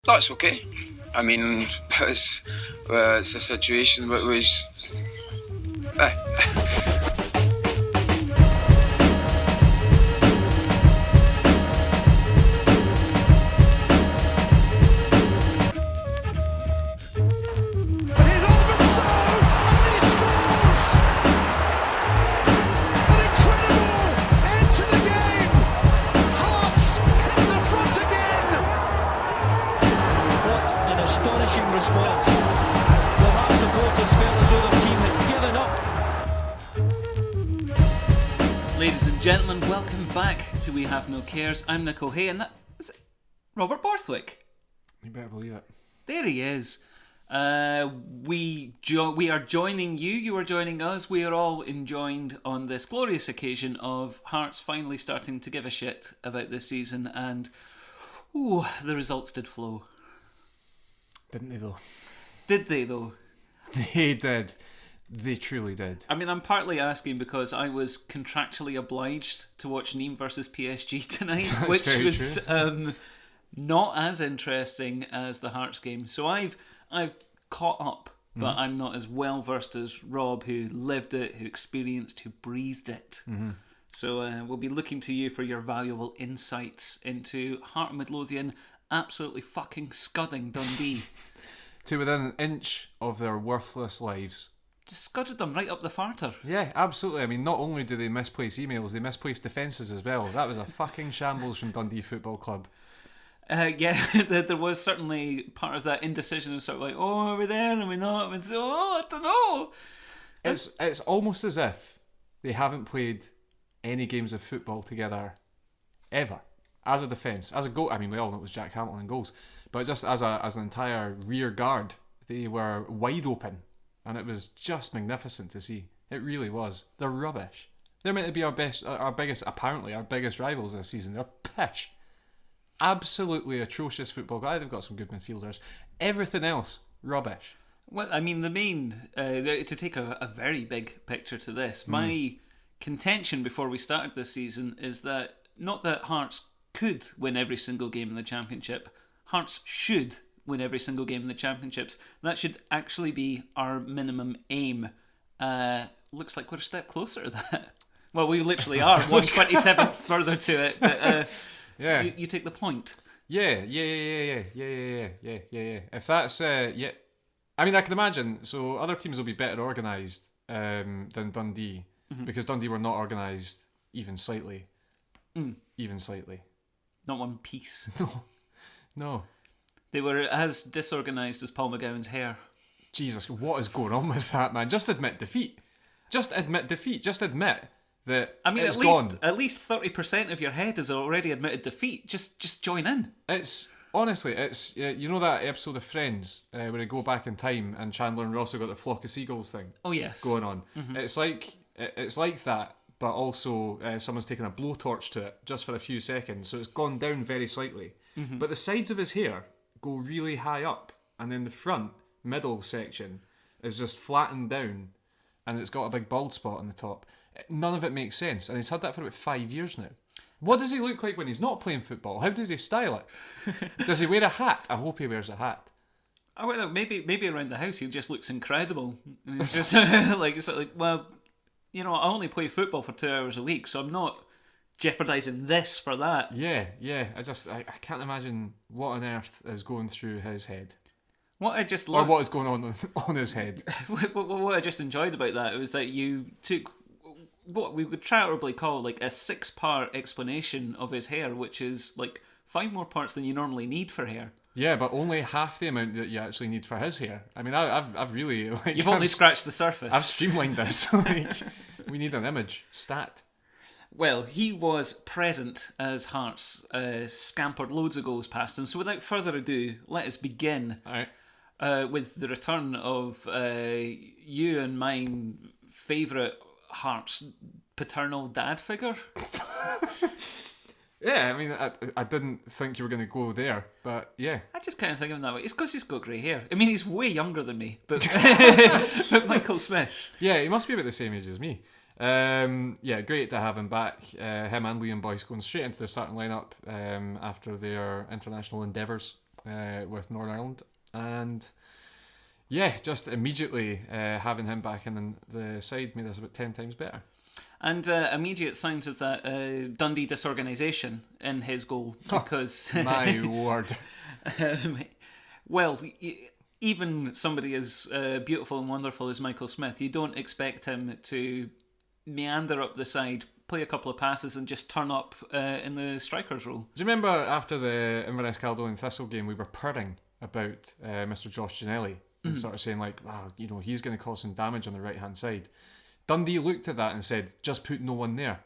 That's okay. I mean, it's a situation that was. Response. The Hearts supporters felt as though their team had given up. Ladies and gentlemen, welcome back to We Have No Cares. I'm Nick O'Hay, and that is it Robert Borthwick. You better believe it. There he is. We are joining you. You are joining us. We are all enjoined on this glorious occasion of Hearts finally starting to give a shit about this season, and the results did flow. Didn't they though? Did they though? They did. They truly did. I mean, I'm partly asking because I was contractually obliged to watch Nîmes versus PSG tonight, which was not as interesting as the Hearts game. So I've caught up, but I'm not as well versed as Rob, who lived it, who experienced, who breathed it. Mm-hmm. So we'll be looking to you for your valuable insights into Heart of Midlothian absolutely fucking scudding Dundee. To within an inch of their worthless lives. Just scudded them right up the farter. Yeah, absolutely. I mean, not only do they misplace emails, they misplace defences as well. That was a fucking shambles from Dundee Football Club. Yeah, there was certainly part of that indecision of sort of like, are we there? Are we not? And so, I don't know. It's almost as if they haven't played any games of football together ever. As a defence, as a goal, I mean, we all know it was Jack Hamilton in goals, but just as an entire rear guard, they were wide open, and it was just magnificent to see. It really was. They're rubbish. They're meant to be our biggest rivals this season. They're pish. Absolutely atrocious football. They've got some good midfielders. Everything else, rubbish. Well, I mean, the main to take a very big picture to this, my contention before we started this season is that not that Hearts could win every single game in the Championship. Hearts should win every single game in the Championships. That should actually be our minimum aim. Looks like we're a step closer to that. Well, we literally are 1/27th further to it. But, yeah, you take the point. Yeah. If that's yeah, I mean, I can imagine. So other teams will be better organised than Dundee because Dundee were not organised even slightly. Even slightly. Not one piece. No. They were as disorganised as Paul McGowan's hair. Jesus, what is going on with that, man? Just admit defeat. Just admit that. I mean, at least 30% of your head has already admitted defeat. Just join in. It's honestly, you know that episode of Friends where they go back in time and Chandler and Ross have got the flock of seagulls thing. Oh yes, going on. Mm-hmm. It's like that. But also someone's taken a blowtorch to it just for a few seconds, so it's gone down very slightly. Mm-hmm. But the sides of his hair go really high up, and then the front, middle section is just flattened down, and it's got a big bald spot on the top. None of it makes sense, and he's had that for about 5 years now. What does he look like when he's not playing football? How does he style it? Does he wear a hat? I hope he wears a hat. Oh, well, maybe around the house he just looks incredible. And it's just like, well, you know, I only play football for 2 hours a week, so I'm not jeopardising this for that. Yeah. I can't imagine what on earth is going through his head. What I just or what is going on his head. What I just enjoyed about that was that you took what we would charitably call like a 6-part explanation of his hair, which is like 5 more parts than you normally need for hair. Yeah, but only half the amount that you actually need for his hair. I mean, I've really you've only scratched the surface. I've streamlined this. We need an image stat. Well, he was present as Hearts scampered loads of goals past him. So without further ado, let us begin. All right. With the return of you and mine favourite Hearts paternal dad figure. Yeah, I mean, I didn't think you were going to go there, but yeah. I just kind of think of him that way. It's because he's got grey hair. I mean, he's way younger than me, but but Michael Smith. Yeah, he must be about the same age as me. Yeah, great to have him back. Him and Liam Boyce going straight into the starting lineup after their international endeavours. with Northern Ireland, and yeah, just immediately having him back in the side made us about 10 times better. And immediate signs of that Dundee disorganisation in his goal, because my word. Well, even somebody as beautiful and wonderful as Michael Smith, you don't expect him to meander up the side, play a couple of passes and just turn up in the striker's role. Do you remember after the Inverness Caledonian Thistle game we were purring about Mr. Josh Ginnelly and sort of saying like, wow, he's going to cause some damage on the right hand side. Dundee looked at that and said, just put no one there.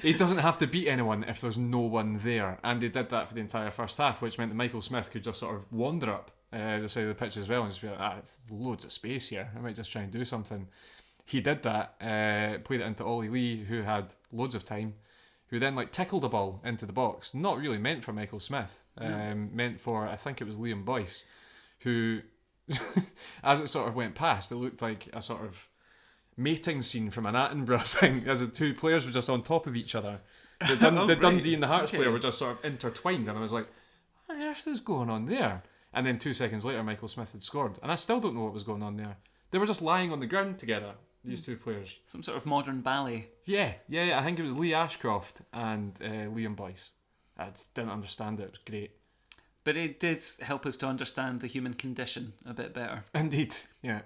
He doesn't have to beat anyone if there's no one there. And they did that for the entire first half, which meant that Michael Smith could just sort of wander up the side of the pitch as well and just be like, it's loads of space here. I might just try and do something. He did that, played it into Ollie Lee, who had loads of time, who then tickled a ball into the box. Not really meant for Michael Smith. Meant for, I think it was Liam Boyce, who, as it sort of went past, it looked like a sort of mating scene from an Attenborough thing, as the two players were just on top of each other. The Dundee and the Hearts player were just sort of intertwined, and I was like, what on earth is going on there? And then 2 seconds later, Michael Smith had scored, and I still don't know what was going on there. They were just lying on the ground together, these two players. Some sort of modern ballet. Yeah, I think it was Lee Ashcroft and Liam Boyce. I just didn't understand it. It was great. But it did help us to understand the human condition a bit better. Indeed, yeah.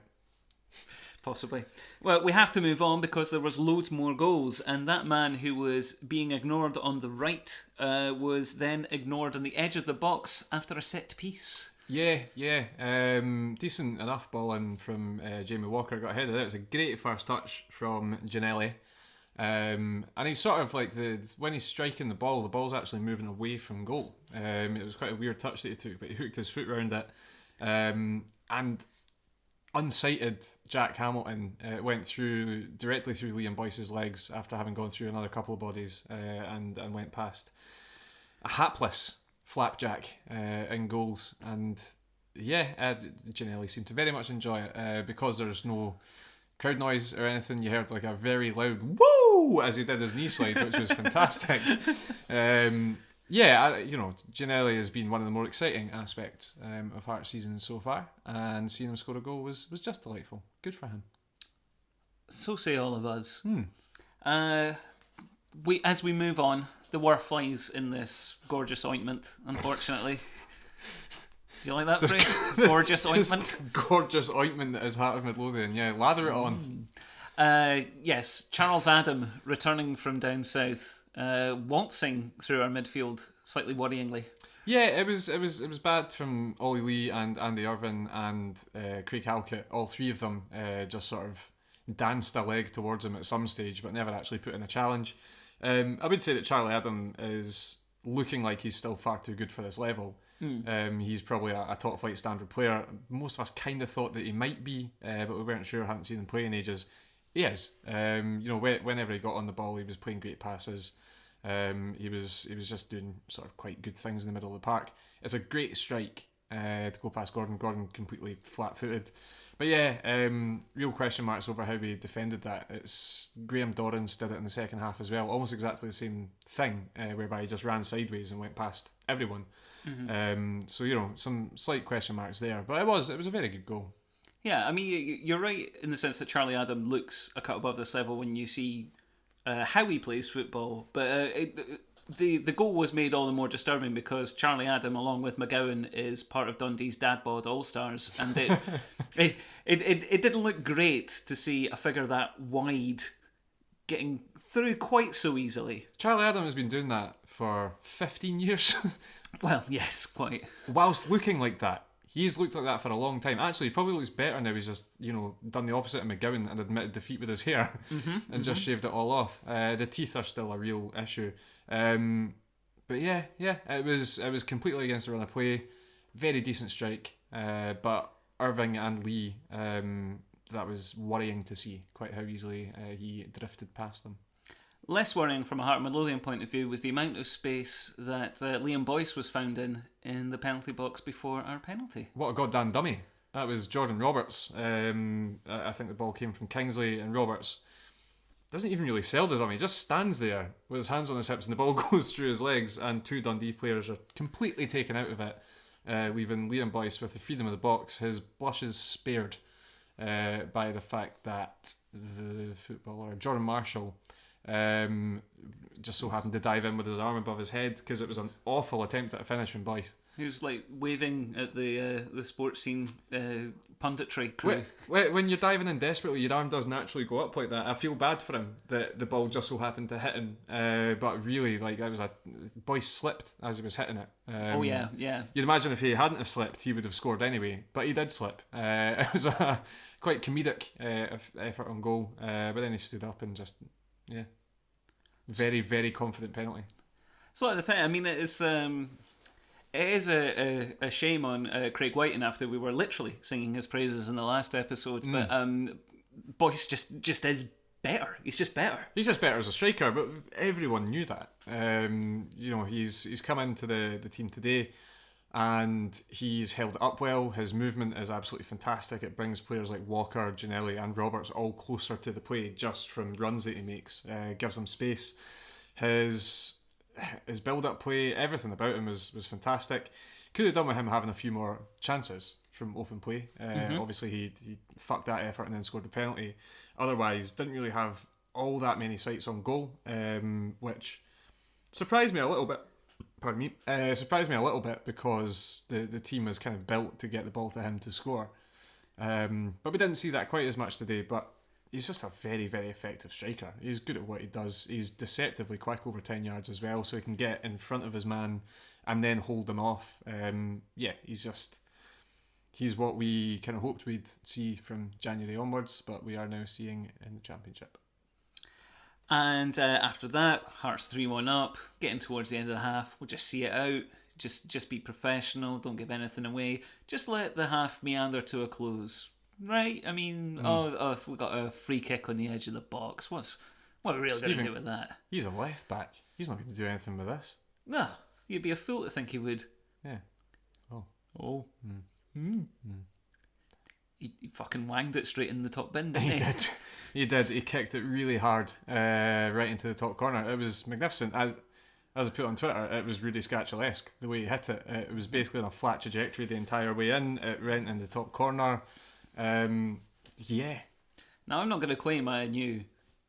Possibly. Well, we have to move on because there was loads more goals, and that man who was being ignored on the right was then ignored on the edge of the box after a set piece. Yeah. Decent enough ball in from Jamie Walker. Got ahead of it. It was a great first touch from Ginnelly. And he's sort of when he's striking the ball's actually moving away from goal. It was quite a weird touch that he took, but he hooked his foot around it. And unsighted Jack Hamilton went directly through Liam Boyce's legs after having gone through another couple of bodies and went past. A hapless flapjack in goals, and Ginnelly seemed to very much enjoy it because there's no crowd noise or anything. You heard a very loud woo as he did his knee slide, which was fantastic. Ginnelly has been one of the more exciting aspects of Hearts' season so far, and seeing him score a goal was just delightful. Good for him. So say all of us. As we move on, there were flies in this gorgeous ointment, unfortunately. Do you like that phrase? Gorgeous ointment? Gorgeous ointment that is Heart of Midlothian. Yeah, lather it on. Yes, Charles Adam, returning from down south, waltzing through our midfield, slightly worryingly. Yeah, it was bad from Ollie Lee and Andy Irvine and Craig Halkett. All three of them just sort of danced a leg towards him at some stage, but never actually put in a challenge. I would say that Charlie Adam is looking like he's still far too good for this level. He's probably a top flight standard player. Most of us kind of thought that he might be, but we weren't sure. Haven't seen him play in ages. He is. Whenever he got on the ball, he was playing great passes. He was just doing sort of quite good things in the middle of the park. It's a great strike to go past Gordon. Gordon completely flat-footed. But yeah, real question marks over how we defended that. It's Graham Dorrans did it in the second half as well. Almost exactly the same thing, whereby he just ran sideways and went past everyone. Some slight question marks there. But it was a very good goal. Yeah, I mean, you're right in the sense that Charlie Adam looks a cut above this level when you see how he plays football. But the goal was made all the more disturbing because Charlie Adam, along with McGowan, is part of Dundee's Dad Bod All-Stars. And it didn't look great to see a figure that wide getting through quite so easily. Charlie Adam has been doing that for 15 years. Well, yes, quite. Whilst looking like that. He's looked like that for a long time. Actually, he probably looks better now. He's just, done the opposite of McGowan and admitted defeat with his hair and just shaved it all off. The teeth are still a real issue. But yeah, it was completely against the run of play. Very decent strike. But Irving and Lee, that was worrying to see quite how easily he drifted past them. Less worrying from a Heart of Midlothian point of view was the amount of space that Liam Boyce was found in the penalty box before our penalty. What a goddamn dummy. That was Jordan Roberts. I think the ball came from Kingsley, and Roberts doesn't even really sell the dummy. He just stands there with his hands on his hips and the ball goes through his legs, and 2 Dundee players are completely taken out of it, leaving Liam Boyce with the freedom of the box. His blushes spared by the fact that the footballer Jordan Marshall just so happened to dive in with his arm above his head, because it was an awful attempt at a finish from Boyce. He was like waving at the sports scene punditry crew. When you're diving in desperately, your arm does naturally go up like that. I feel bad for him that the ball just so happened to hit him, but really, like, that was Boyce slipped as he was hitting it. Oh yeah. You'd imagine if he hadn't have slipped, he would have scored anyway, but he did slip. It was a quite comedic effort on goal, but then he stood up and just very, very confident penalty. It's like the pen. I mean, it is a shame on Craig Whiten after we were literally singing his praises in the last episode. But Boyce just is better. He's just better. He's just better as a striker, but everyone knew that. He's come into the team today, and he's held it up well. His movement is absolutely fantastic. It brings players like Walker, Ginnelly and Roberts all closer to the play just from runs that he makes. Gives them space. His build-up play, everything about him was fantastic. Could have done with him having a few more chances from open play. Obviously, he fucked that effort and then scored the penalty. Otherwise, didn't really have all that many sights on goal, which surprised me a little bit. Pardon me. Surprised me a little bit because the team was kind of built to get the ball to him to score. But we didn't see that quite as much today. But he's just a very, very effective striker. He's good at what he does. He's deceptively quick over 10 yards as well, so he can get in front of his man and then hold them off. He's what we kind of hoped we'd see from January onwards, but we are now seeing in the Championship. And after that, Hearts 3-1 up, getting towards the end of the half. We'll just see it out. Just be professional. Don't give anything away. Just let the half meander to a close. Right? I mean, we got a free kick on the edge of the box. What are we really going to do with that? He's a left back. He's not going to do anything with this. No, you'd be a fool to think he would. Yeah. Oh. He fucking wanged it straight in the top bin, didn't he? He did. He kicked it really hard, right into the top corner. It was magnificent. As I put on Twitter, it was Rudy Scatchel-esque, the way he hit it. It was basically on a flat trajectory the entire way in. It went in the top corner. Now, I'm not going to claim I knew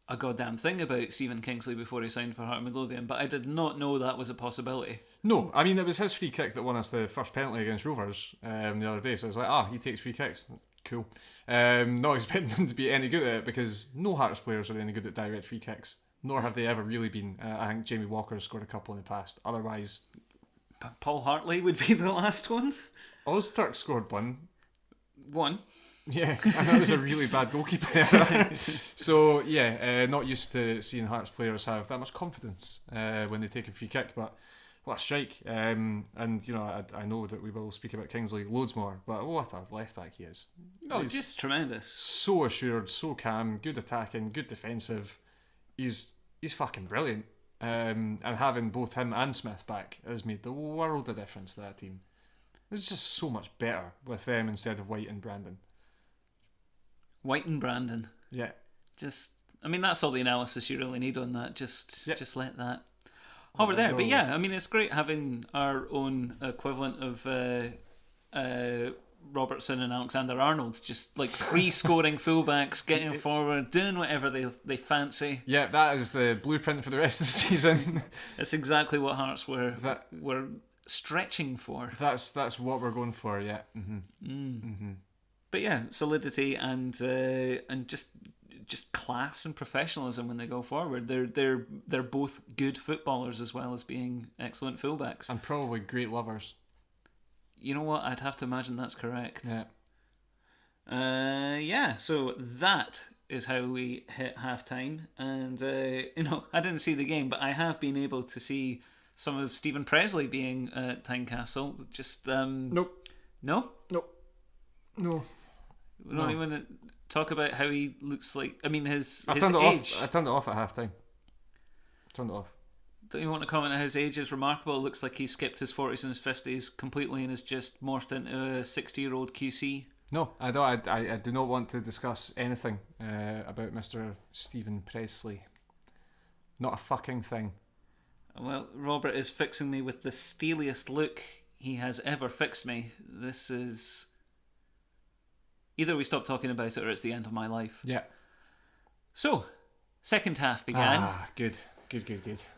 a goddamn thing about Stephen Kingsley before he signed for Heart of Midlothian, but I did not know that was a possibility. No, I mean, it was his free kick that won us the first penalty against Rovers the other day, so I was like, he takes free kicks. Cool. Not expecting him to be any good at it, because no Hearts players are any good at direct free kicks, nor have they ever really been. I think Jamie Walker's scored a couple in the past. Otherwise, Paul Hartley would be the last one. Ozturk scored one. Yeah, and that was a really bad goalkeeper. So not used to seeing Hearts players have that much confidence when they take a free kick, but what a strike. And I know that we will speak about Kingsley loads more, but what a left back he is. He's just tremendous. So assured, so calm, good attacking, good defensive. He's fucking brilliant. And having both him and Smith back has made the world of difference to that team. It's just so much better with them instead of White and Brandon. White and Brandon. Yeah. That's all the analysis you really need on that. Just let that hover there. But it's great having our own equivalent of Robertson and Alexander Arnold, just like free scoring fullbacks, getting forward, doing whatever they fancy. Yeah, that is the blueprint for the rest of the season. It's exactly what Hearts were stretching for. That's what we're going for. Yeah. But solidity and just class and professionalism when they go forward. They're both good footballers as well as being excellent fullbacks. And probably great lovers. You know what? I'd have to imagine that's correct. Yeah. So that is how we hit half-time. And, I didn't see the game, but I have been able to see some of Stephen Presley being at Tynecastle. Just, Nope. No? Nope. No. We don't even talk about how he looks like. I mean, his age. I turned it off at half-time. Turned it off. Don't you want to comment on how his age is remarkable? It looks like he skipped his 40s and his 50s completely and has just morphed into a 60-year-old QC. No, I don't. I do not want to discuss anything about Mr. Stephen Presley. Not a fucking thing. Well, Robert is fixing me with the steeliest look he has ever fixed me. This is... Either we stop talking about it or it's the end of my life. Yeah. So, second half began. Good.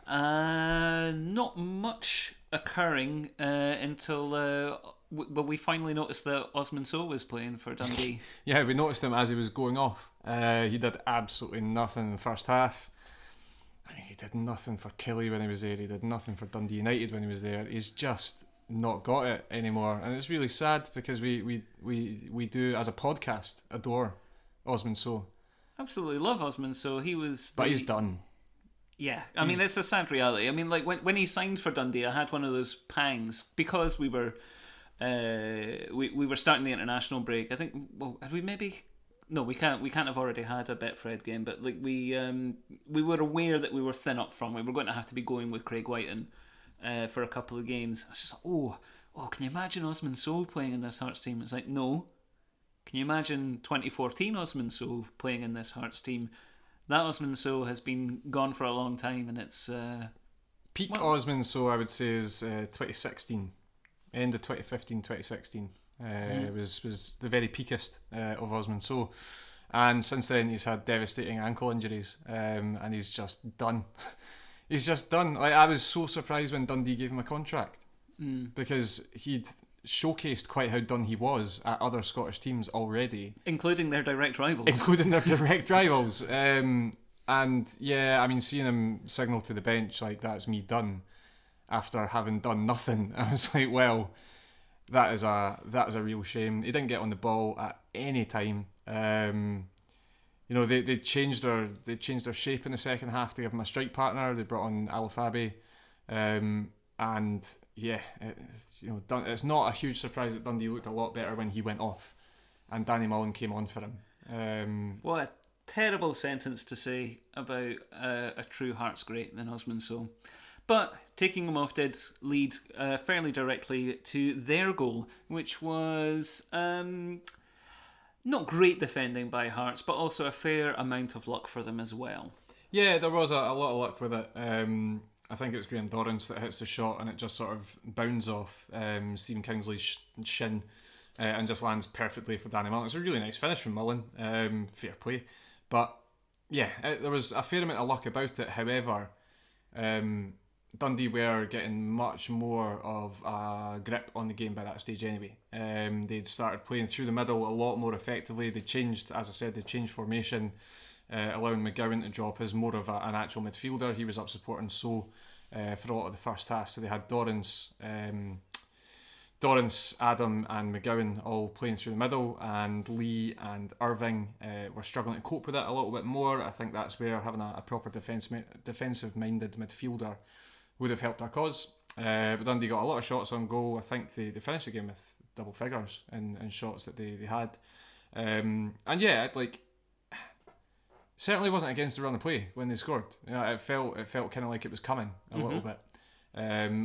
Not much occurring until... But we finally noticed that Osman Sow was playing for Dundee. Yeah, we noticed him as he was going off. He did absolutely nothing in the first half. I mean, he did nothing for Killie when he was there. He did nothing for Dundee United when he was there. He's just not got it anymore, and it's really sad because we do, as a podcast, adore Osman Sow. Absolutely love Osman Sow. He was... But he's done. Yeah, I mean, it's a sad reality. I mean, like, when he signed for Dundee, I had one of those pangs because we were starting the international break. I think, well, had we maybe... No, we can't have already had a Betfred game, but like we were aware that we were thin up front. We were going to have to be going with Craig Whiten for a couple of games. I was just like, oh, can you imagine Osman Sow playing in this Hearts team? It's like, no. Can you imagine 2014 Osman Sow playing in this Hearts team? That Osman Sow has been gone for a long time, and it's... Peak Osman Sow, I would say, is 2016. End of 2015, 2016. Was the very peakest of Osman Sow, and since then he's had devastating ankle injuries, and he's just done. He's just done. Like, I was so surprised when Dundee gave him a contract because he'd showcased quite how done he was at other Scottish teams already, including their direct rivals. And yeah, I mean, seeing him signal to the bench like that's me done after having done nothing, I was like, well. That is a real shame. He didn't get on the ball at any time. They changed their shape in the second half to give him a strike partner. They brought on Alafabi, and yeah, it's not a huge surprise that Dundee looked a lot better when he went off, and Danny Mullen came on for him. What a terrible sentence to say about a true Hearts great than Osman Sow. But taking them off did lead fairly directly to their goal, which was not great defending by Hearts, but also a fair amount of luck for them as well. Yeah, there was a lot of luck with it. I think it's Graham Dorrance that hits the shot and it just sort of bounds off Stephen Kingsley's shin and just lands perfectly for Danny Mullen. It's a really nice finish from Mullen, fair play. But yeah, there was a fair amount of luck about it. However, Dundee were getting much more of a grip on the game by that stage anyway. They'd started playing through the middle a lot more effectively. They changed, as I said, they changed formation, allowing McGowan to drop as more of an actual midfielder. He was up supporting Sow for a lot of the first half. So they had Dorrance, Adam and McGowan all playing through the middle, and Lee and Irving were struggling to cope with it a little bit more. I think that's where having a proper defensive-minded midfielder would have helped our cause. But Dundee got a lot of shots on goal. I think they finished the game with double figures in shots that they had. And yeah, certainly wasn't against the run of play when they scored. It felt kind of like it was coming a little bit.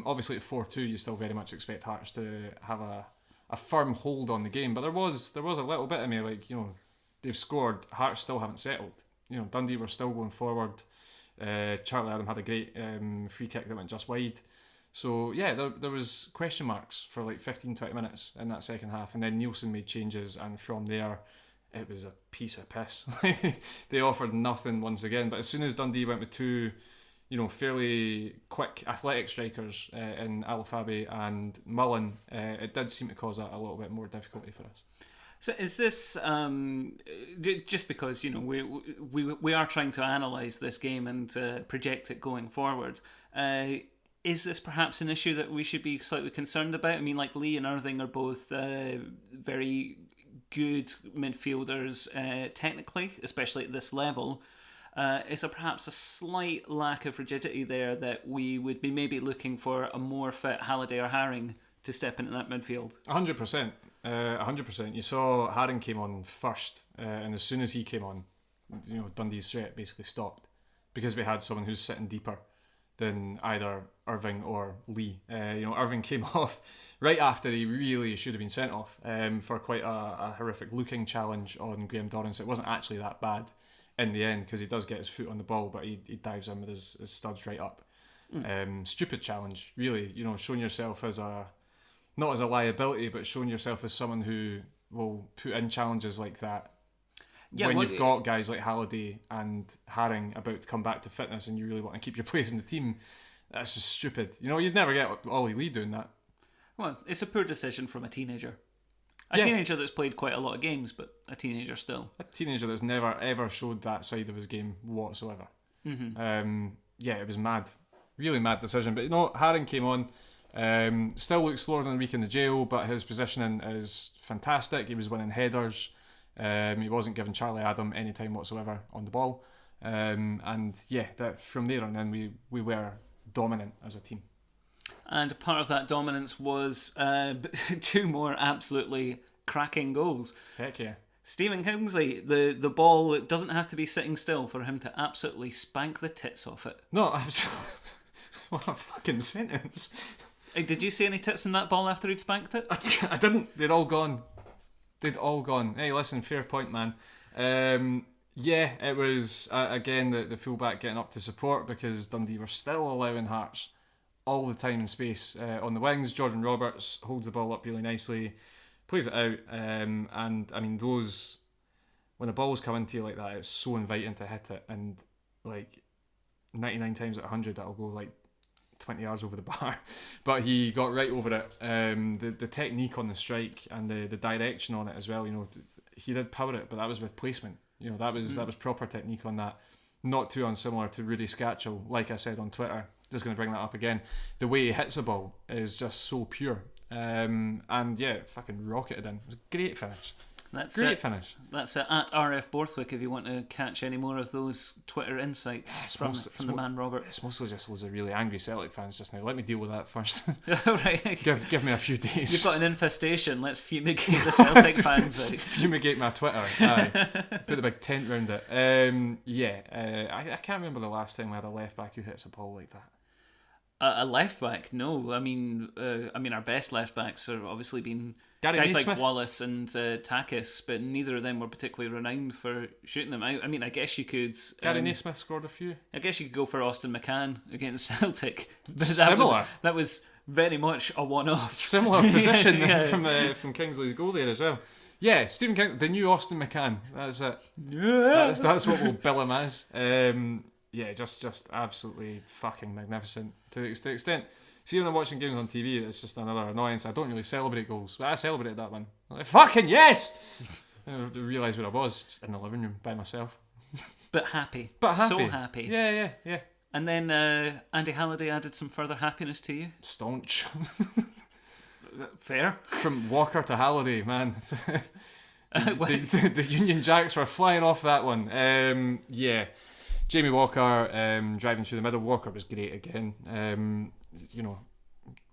Obviously at 4-2 you still very much expect Hearts to have a firm hold on the game, but there was a little bit of me like, they've scored, Hearts still haven't settled. Dundee were still going forward. Charlie Adam had a great free kick that went just wide. So yeah, there was question marks for like 15-20 minutes in that second half, and then Nielsen made changes, and from there it was a piece of piss. They offered nothing once again, but as soon as Dundee went with two fairly quick athletic strikers in Alafabi and Mullen, it did seem to cause a little bit more difficulty for us. So is this just because we are trying to analyse this game and project it going forward? Is this perhaps an issue that we should be slightly concerned about? I mean, like Lee and Irving are both very good midfielders technically, especially at this level. Is there perhaps a slight lack of rigidity there that we would be maybe looking for a more fit Halliday or Haring to step into that midfield? 100%. 100%. You saw Haring came on first, and as soon as he came on, Dundee's threat basically stopped because we had someone who's sitting deeper than either Irving or Lee. Irving came off right after he really should have been sent off for quite a horrific looking challenge on Graham Dorrance. It wasn't actually that bad in the end because he does get his foot on the ball, but he dives in with his studs right up. Stupid challenge, really. Showing yourself as not as a liability, but showing yourself as someone who will put in challenges like that. Yeah, when you've got guys like Halliday and Haring about to come back to fitness and you really want to keep your place in the team, that's just stupid. You'd never get Ollie Lee doing that. Well, it's a poor decision from a teenager. A teenager that's played quite a lot of games, but a teenager still. A teenager that's never ever showed that side of his game whatsoever. It was mad. Really mad decision. But Haring came on. Still looks slower than a week in the jail, but his positioning is fantastic. He was winning headers. He wasn't giving Charlie Adam any time whatsoever on the ball. That from there on then we were dominant as a team. And part of that dominance was 2 more absolutely cracking goals. Heck yeah. Stephen Kingsley, the ball, it doesn't have to be sitting still for him to absolutely spank the tits off it. No, absolutely. What a fucking sentence. Did you see any tits in that ball after he'd spanked it? I didn't. They'd all gone. Hey, listen, fair point, man. It was, again, the fullback getting up to support because Dundee were still allowing Hearts all the time and space on the wings. Jordan Roberts holds the ball up really nicely, plays it out, and I mean those, when the balls come into you like that, it's so inviting to hit it, and like 99 times out of 100 that'll go like 20 yards over the bar. But he got right over it. The technique on the strike and the direction on it as well, he did power it, but that was with placement. That was proper technique on that. Not too unsimilar to Rudy Scatchell, like I said on Twitter. Just going to bring that up again. The way he hits a ball is just so pure. Fucking rocketed in. It was a great finish. Great finish. That's at RF Borthwick if you want to catch any more of those Twitter insights from the man Robert. It's mostly just loads of really angry Celtic fans just now. Let me deal with that first. Right. Give me a few days. You've got an infestation. Let's fumigate the Celtic fans out. Fumigate my Twitter. Aye. Put the big tent round it. I can't remember the last time we had a left back who hits a ball like that. A left back? No. I mean, our best left backs have obviously been Gary guys Naismith. like Wallace and Takis, but neither of them were particularly renowned for shooting them. I mean, I guess you could. Gary Naismith scored a few. I guess you could go for Austin McCann against Celtic. Similar. That was very much a one-off. Similar position from Kingsley's goal there as well. Yeah, Stephen King, the new Austin McCann. That's it. Yeah. That's what we'll bill him as. Just absolutely fucking magnificent to the extent. See, when I'm watching games on TV, it's just another annoyance. I don't really celebrate goals, but I celebrated that one. I'm like, fucking yes! I realised where I was, just in the living room by myself. But happy. So happy. Yeah. And then Andy Halliday added some further happiness to you. Staunch. Fair. From Walker to Halliday, man. The Union Jacks were flying off that one. Jamie Walker driving through the middle. Walker was great again.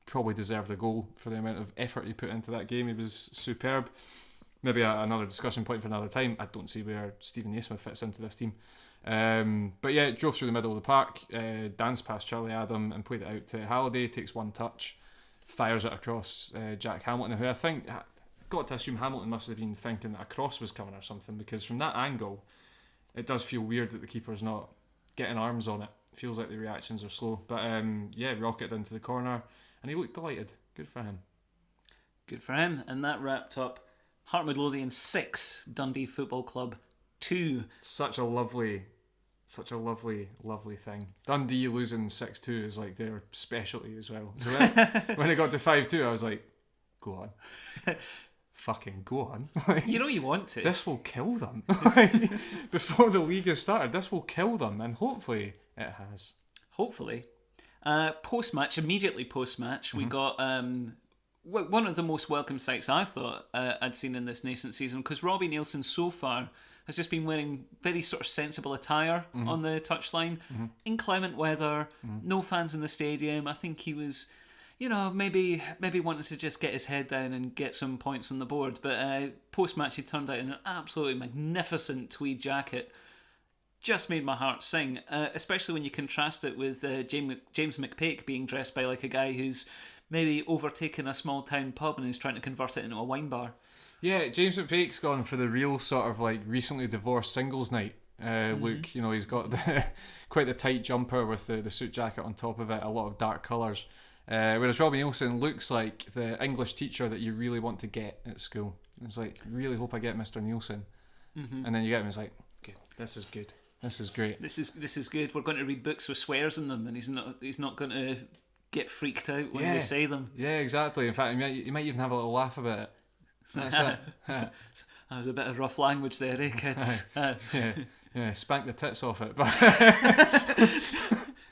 Probably deserved a goal for the amount of effort he put into that game. He was superb. Maybe another discussion point for another time. I don't see where Stephen Naismith fits into this team. Drove through the middle of the park, danced past Charlie Adam and played it out to Halliday. Takes one touch, fires it across Jack Hamilton, who I think, got to assume Hamilton must have been thinking that a cross was coming or something, because from that angle it does feel weird that the keeper's not getting arms on it. Feels like the reactions are slow. But rocketed into the corner and he looked delighted. Good for him. Good for him. And that wrapped up Heart of Midlothian 6, Dundee Football Club 2. Such a lovely thing. Dundee losing 6-2 is like their specialty as well. So when it got to 5-2, I was like, go on. Fucking go on. You want to. This will kill them. Before the league has started, this will kill them, and hopefully it has. Hopefully. Immediately post-match, we got one of the most welcome sights I thought I'd seen in this nascent season, because Robbie Nielsen so far has just been wearing very sort of sensible attire on the touchline. Inclement weather, no fans in the stadium. I think he was... maybe wanted to just get his head down and get some points on the board. But post-match, he turned out in an absolutely magnificent tweed jacket. just made my heart sing, especially when you contrast it with James McPake being dressed by like a guy who's maybe overtaken a small town pub and is trying to convert it into a wine bar. Yeah, James McPake's gone for the real sort of like recently divorced singles night look. You know, he's got quite the tight jumper with the suit jacket on top of it, a lot of dark colours. Whereas Robbie Nielsen looks like the English teacher that you really want to get at school. It's like, really hope I get Mr. Nielsen. And then you get him, it's like, good, this is good. This is great. This is good. We're going to read books with swears in them, and he's not going to get freaked out when we say them. Yeah, exactly. In fact, you might even have a little laugh about it. That's it. That was a bit of rough language there, eh, kids? Yeah, spank the tits off it. But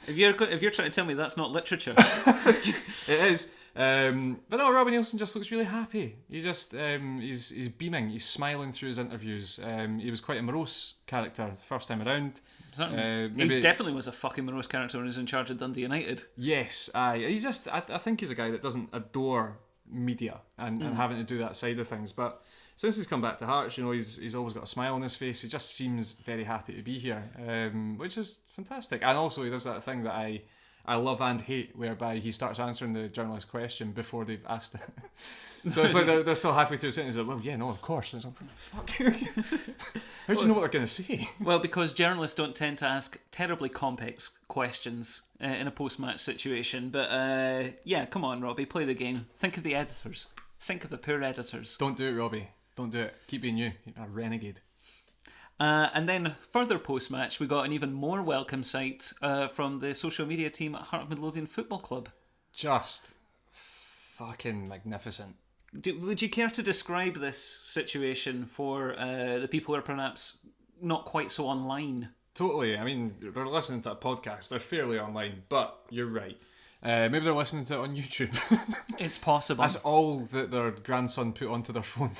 if you're trying to tell me that's not literature, it is. But no, Robbie Nielsen just looks really happy. He just he's beaming. He's smiling through his interviews. He was quite a morose character the first time around. He definitely was a fucking morose character when he was in charge of Dundee United. Yes, he's just. I think he's a guy that doesn't adore media and having to do that side of things. But since he's come back to Hearts, you know, he's always got a smile on his face. He just seems very happy to be here, which is fantastic. And also, he does that thing that I love and hate, whereby he starts answering the journalist question before they've asked it. So it's like they're still halfway through the sentence. Like, well, yeah, no, of course. And it's like, fuck. How do you know what they're going to say? Well, because journalists don't tend to ask terribly complex questions in a post-match situation. But yeah, come on, Robbie, play the game. Think of the editors. Think of the poor editors. Don't do it, Robbie. Don't do it. Keep being you. Keep a renegade. And then further post-match, we got an even more welcome sight from the social media team at Heart of Midlothian Football Club. Just fucking magnificent. Would you care to describe this situation for the people who are perhaps not quite so online? Totally. I mean, they're listening to a podcast. They're fairly online, but you're right. Maybe they're listening to it on YouTube. It's possible. That's all that their grandson put onto their phone.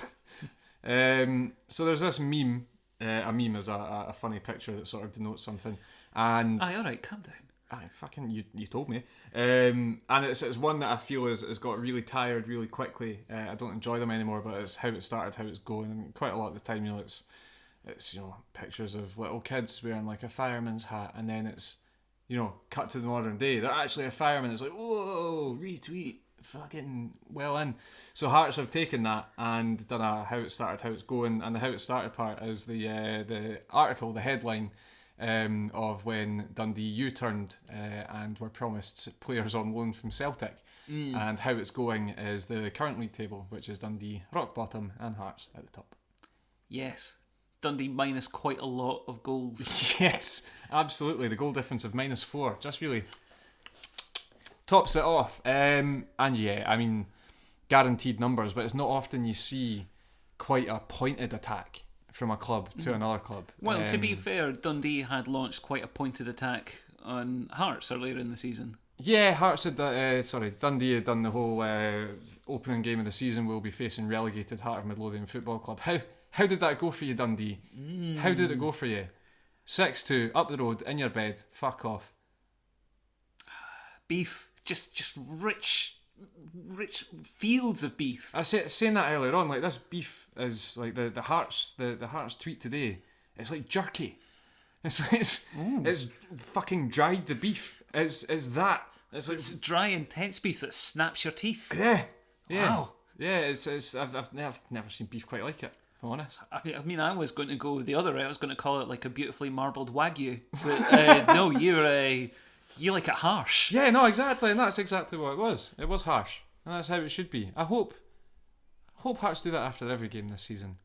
So there's this meme. A meme is a funny picture that sort of denotes something. And aye, alright, calm down. Aye, fucking, you told me. And it's one that I feel has got really tired really quickly. I don't enjoy them anymore, but it's how it started, how it's going. And quite a lot of the time, you know, it's you know, pictures of little kids wearing like a fireman's hat, and then it's, you know, cut to the modern day. They're actually a fireman. It's like, whoa, retweet. Fucking well in. So Hearts have taken that and done a how it started, how it's going, and the how it started part is the article, the headline of when Dundee U-turned and were promised players on loan from Celtic, and how it's going is the current league table, which is Dundee rock bottom and Hearts at the top. Yes, Dundee minus quite a lot of goals. Yes, absolutely. The goal difference of -4 just really tops it off. And yeah, I mean, guaranteed numbers, but it's not often you see quite a pointed attack from a club to another club. Well, to be fair, Dundee had launched quite a pointed attack on Hearts earlier in the season. Yeah, Hearts had Dundee had done the whole opening game of the season. We'll be facing relegated Heart of Midlothian Football Club. How did that go for you, Dundee? How did it go for you? 6-2, up the road, in your bed, fuck off. Beef. Just rich fields of beef. I was saying that earlier on. Like, this beef is like the Hearts tweet today. It's like jerky. It's fucking dried the beef. It's that. It's like dry, intense beef that snaps your teeth. Yeah. Wow. Yeah. I've never seen beef quite like it, if I'm honest. I mean, I was going to go the other way. I was going to call it like a beautifully marbled wagyu. But no, you like it harsh. Yeah, no, exactly, and that's exactly what it was. It was harsh, and that's how it should be. I hope Hearts do that after every game this season.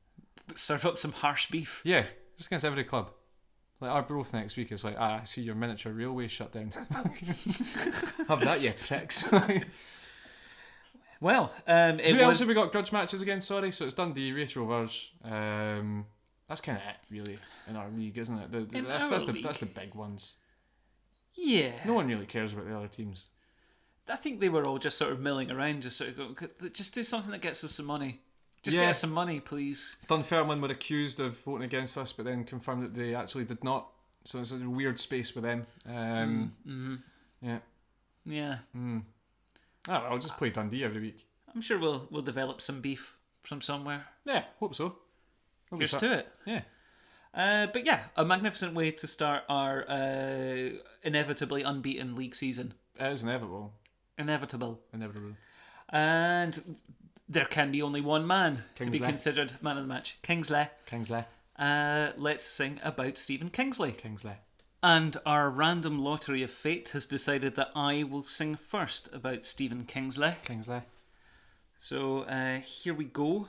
Serve up some harsh beef. Yeah, just against every club. Like Arbroath next week is like, I see your miniature railway shut down. Have that, you pricks. Well, who else have we got grudge matches against? Sorry, so it's Dundee, Raith Rovers. That's kind of it, really, in our league, isn't it? That's the big ones. Yeah. No one really cares about the other teams. I think they were all just sort of milling around, just sort of going, just do something that gets us some money. Get us some money, please. Dunfermline were accused of voting against us, but then confirmed that they actually did not. So it's a weird space with them. Yeah. Yeah. I'll just play Dundee every week. I'm sure we'll develop some beef from somewhere. Yeah, hope so. Here's to it. Yeah. But yeah, a magnificent way to start our inevitably unbeaten league season. It is inevitable. Inevitable. Inevitable. And there can be only one man to be Kingsley. considered man of the match. Kingsley. Kingsley. Let's sing about Stephen Kingsley. Kingsley. And our random lottery of fate has decided that I will sing first about Stephen Kingsley. Kingsley. So here we go.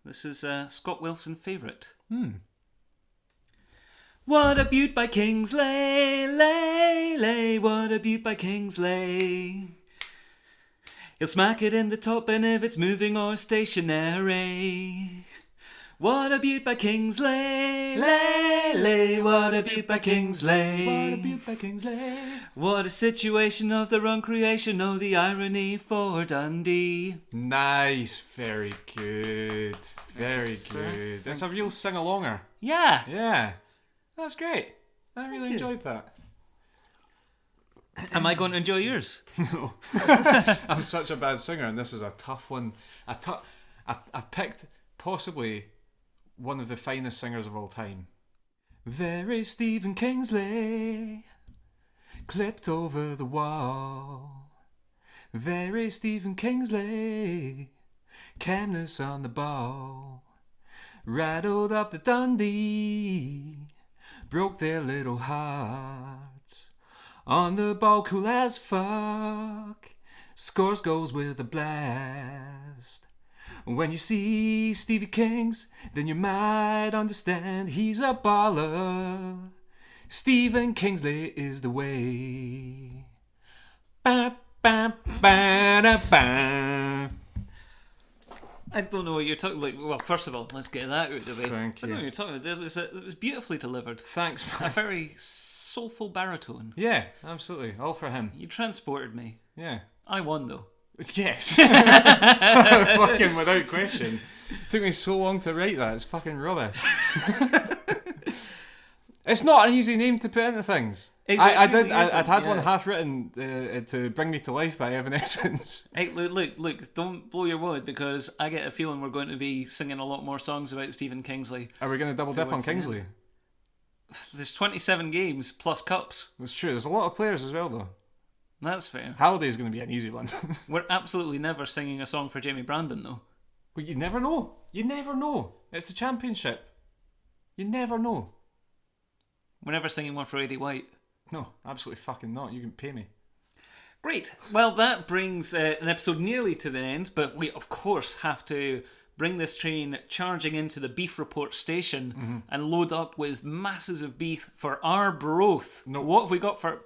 This is a Scott Wilson favourite. What a beaut by Kingsley, lay, lay, what a beaut by Kingsley. He'll smack it in the top and if it's moving or stationary. What a beaut by Kingsley, lay, lay, what a beaut by Kingsley. What a beaut by Kingsley. What a situation of the wrong creation, oh the irony for Dundee. Nice, very good. Very Yes, sir. good. That's a real sing-alonger. Yeah. Yeah. That's great. I really you. enjoyed that. Am I going to enjoy yours? No. I'm such a bad singer, and this is a tough one. I've picked possibly one of the finest singers of all time. Very Stephen Kingsley, clipped over the wall. Very Stephen Kingsley, calmness on the ball. Rattled up the Dundee, broke their little hearts. On the ball, cool as fuck, scores goals with a blast. When you see Stevie Kings, then you might understand he's a baller. Stephen Kingsley is the way. Ba, ba, ba, da, ba. I don't know what you're talking about. Well, first of all, let's get that out of the way. Thank I don't know you. what you're talking about. It was beautifully delivered. Thanks, A man. very soulful baritone. Yeah, absolutely. All for him. You transported me. Yeah. I won, though. Yes. Fucking without question. Took me so long to write that. It's fucking rubbish. It's not an easy name to put into things. It I'd really had isn't, one yeah. half written to Bring Me to Life by Evanescence. Hey, look, don't blow your wad because I get a feeling we're going to be singing a lot more songs about Stephen Kingsley. Are we going to double dip on Towards the end. Kingsley? There's 27 games plus cups. That's true. There's a lot of players as well, though. That's fair. Halliday's going to be an easy one. We're absolutely never singing a song for Jamie Brandon, though. Well, you never know. You never know. It's the championship. You never know. We're never singing one for Eddie White. No, absolutely fucking not. You can pay me. Great. Well, that brings an episode nearly to the end, but we, of course, have to bring this train charging into the Beef Report station and load up with masses of beef for our broth. No. What have we got for...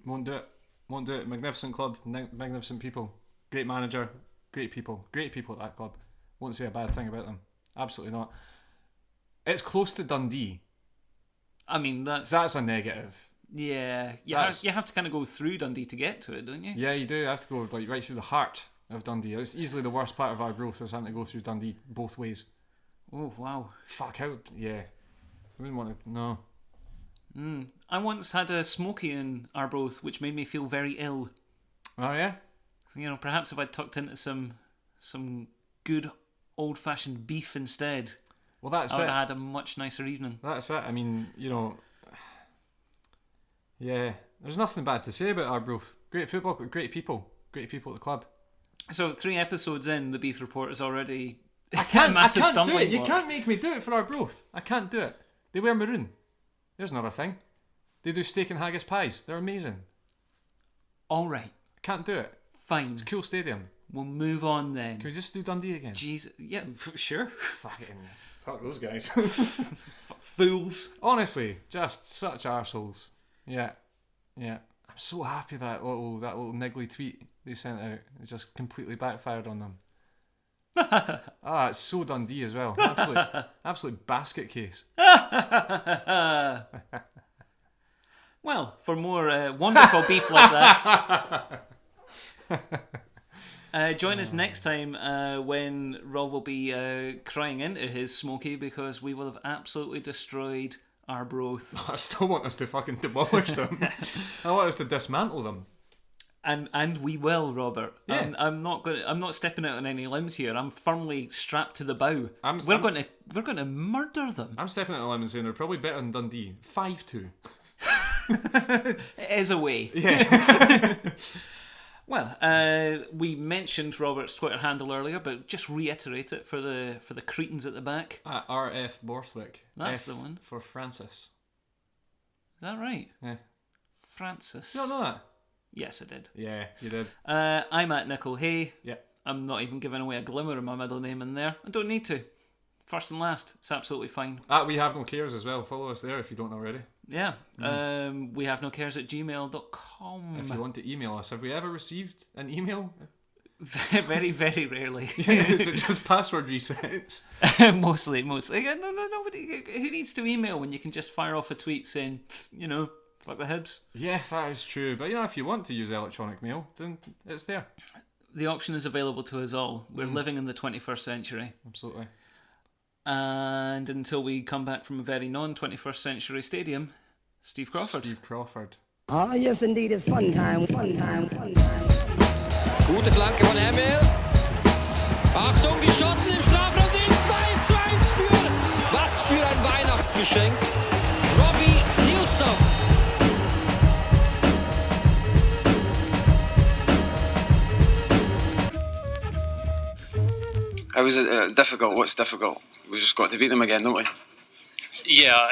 Won't do it. Won't do it. Magnificent club. Magnificent people. Great manager. Great people. Great people at that club. Won't say a bad thing about them. Absolutely not. It's close to Dundee. I mean, that's That's a negative. yeah. You That's- have to kind of go through Dundee to get to it, don't you? Yeah, you do. You have to go like right through the heart of Dundee. It's easily the worst part of our growth is having to go through Dundee both ways. Oh, wow. Fuck, how... Yeah. I wouldn't want to... No. I once had a smoky in Arbroath, which made me feel very ill. Oh, yeah? You know, perhaps if I tucked into some good old-fashioned beef instead, Well, that's I would it. have had a much nicer evening. That's it. I mean, you know... Yeah. There's nothing bad to say about Arbroath. Great football, great people. Great people at the club. So 3 episodes in, the Beef Report is already I can't massive do stumbling it. You block. can't make me do it for Arbroath. I can't do it. They wear maroon. There's another thing. They do steak and haggis pies. They're amazing. All right, I can't do it. fine. It's a cool stadium. We'll move on then. Can we just do Dundee again? Jeez, yeah, sure. Fuck those guys. Fools. Honestly, just such arseholes. Yeah. Yeah. I'm so happy that little niggly tweet they sent out. It just completely backfired on them. It's so Dundee as well. Absolute basket case. Well, for more wonderful beef like that, join us next time when Rob will be crying into his smoky because we will have absolutely destroyed Arbroath. I still want us to fucking demolish them. I want us to dismantle them. And we will, Robert. Yeah. I'm not stepping out on any limbs here. I'm firmly strapped to the bow. We're going to murder them. I'm stepping out on a limb and saying they're probably better than Dundee. 5-2. It is a way. Yeah. Well, we mentioned Robert's Twitter handle earlier, but just reiterate it for the cretins at the back. At RF Borthwick. That's F the one. for Francis. Is that right? Yeah. Francis. You don't know that? Yes, I did. Yeah, you did. I'm at Nickel Hay. Yeah. I'm not even giving away a glimmer of my middle name in there. I don't need to. First and last. It's absolutely fine. We Have No Cares as well. Follow us there if you don't already. Yeah. We have no cares at gmail.com. If you want to email us. Have we ever received an email? Very, very rarely. Is it just password resets? Mostly. No, nobody. Who needs to email when you can just fire off a tweet saying, fuck the Hibs? Yeah, that is true. But if you want to use electronic mail, then it's there. The option is available to us all. We're living in the 21st century. Absolutely. And until we come back from a very non-21st century stadium, Steve Crawford. Ah, yes, indeed, it's fun time. Gute Flanke von Hemmel. Achtung, die Schotten im Strafraum, den 2:1 führen. Was für ein Weihnachtsgeschenk. Robbie Nilsson. How was it difficult? What's difficult? We just got to beat them again, don't we? Yeah,